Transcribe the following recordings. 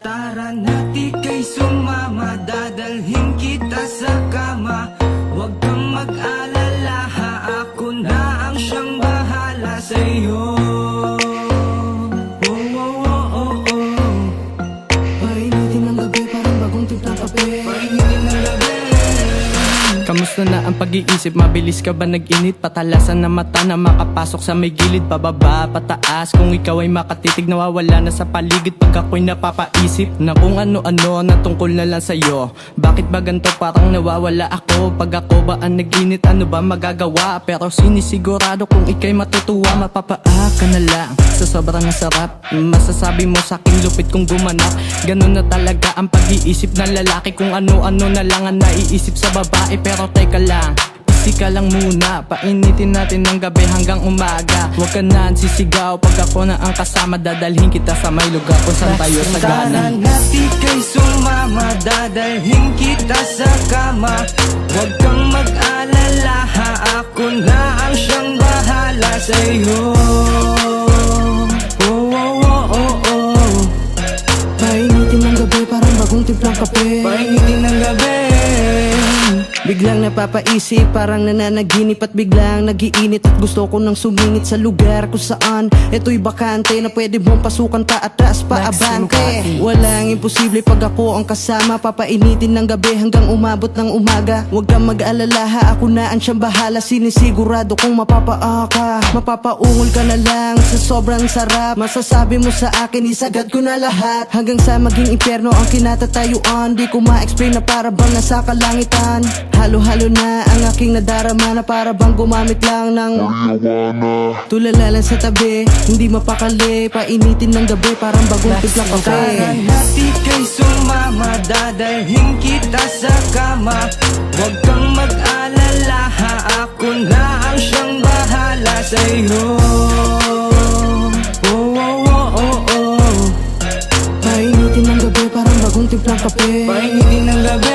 Tara na di kay sumama, dadalhin kita sa kama. Huwag kang mag-alala, ako na ang siyang bahala sa'yo. Painitin ng gabi, parang bagong timplang kape. Painitin ng gabi. Kamusta na ang pag-iisip? Mabilis ka ba nag-init? Patalasan na mata na makapasok sa may gilid. Pababa, pataas, kung ikaw ay makatitig, nawawala na sa paligid pag ako'y napapaisip na kung ano-ano na tungkol na lang sa'yo. Bakit ba ganito parang nawawala ako? Pag ako ba ang nag-init, ano ba magagawa? Pero sinisigurado kung ika'y matutuwa, mapapaa ka na lang sa sobrang sarap. Masasabi mo sa'king lupit kong gumanap. Ganun na talaga ang pag-iisip ng lalaki, kung ano-ano na lang ang naiisip sa babae. Pero teka lang, isi ka lang muna, painitin natin ng gabi hanggang umaga. Huwag ka na sisigaw, pag ako na ang kasama, dadalhin kita sa may lugar kung saan tayo sagana. Tara na di kay sumama, dadalhin kita sa kama. Huwag kang mag-alala, ako na ang siyang bahala sa'yo. Painitin ng gabi, parang bagong timplang kape. Painitin ng gabi. Biglang napapaisip, parang nananaginip at biglang nagiinit. At gusto ko nang sumingit sa lugar kung saan ito'y bakante na pwede mong pasukan pa atras pa abante. Walang imposible pag ako ang kasama, papainitin ng gabi hanggang umabot ng umaga. Huwag kang mag-alala, ako na ang siyang bahala. Sinisigurado kong mapapaa ka, mapapaungol ka na lang sa sobrang sarap. Masasabi mo sa akin, isagad ko na lahat hanggang sa maging impyerno ang kinatatayuan. Di ko ma-explain na para bang nasa kalangitan. Halo-halo na ang aking nadarama, na para bang gumamit lang ng tulala lang sa tabi, hindi mapakali. Painitin ng gabi, parang bagong timplang kape. Tara na di kay sumama, dadalhin kita sa kama. Huwag kang mag-alala, ako na ang siyang bahala sa'yo. Painitin ng gabi, parang bagong timplang kape. Painitin ng gabi.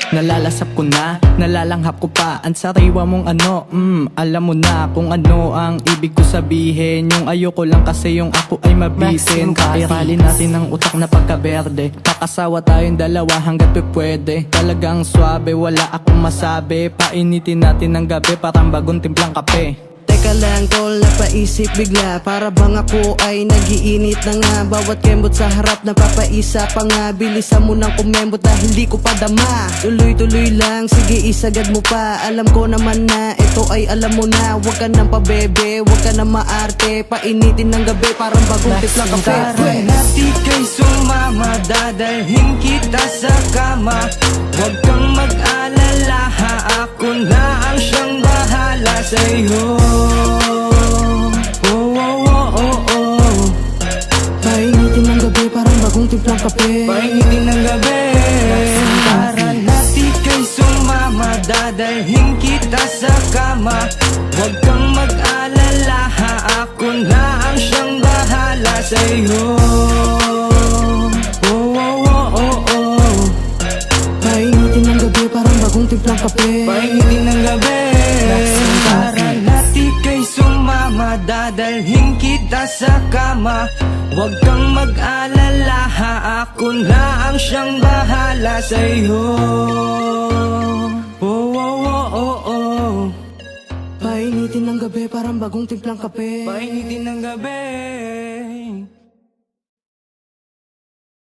Nalalasap ko na, nalalanghap ko pa ang sariwa mong ano. Alam mo na kung ano ang ibig ko sabihin. Yung ayoko lang kasi yung ako ay mabitin. Kairali natin ang utak na pagkaberde. Kakasawa tayong dalawa hanggat pwede. Talagang swabe, wala akong masabi. Painitin natin ng gabi, parang bagong timplang kape. Teka lang tol, napaisip bigla, para bang ako ay nagiinit na nga. Bawat kembot sa harap napapaisa pa nga. Bilisan mo nang kumembot dahil di ko pa dama. Tuloy-tuloy lang, sige isagad mo pa. Alam ko naman na ito ay alam mo na. Huwag ka nang pabebe, huwag ka nang maarte. Painitin ng gabi, parang bagong timplang kape. Tara na di kay sumama, dadalhin kita sa kama. Huwag kang mag-alala, ako na ang siyang bahala sa'yo. Painitin ng gabi, parang bagong timplang kape. Painitin ng gabi. Tara na di kay sumama, dadalhin kita sa kama. Huwag kang mag-alala, ako na ang siyang bahala sa'yo. Painitin ng gabi, parang bagong timplang kape. Painitin ng gabi. Tara na di kay sumama, dadalhin kita sa kama. Huwag kang mag-alala, ako na ang siyang bahala sa'yo. Painitin ng gabi, parang bagong timplang kape. Painitin ng gabi.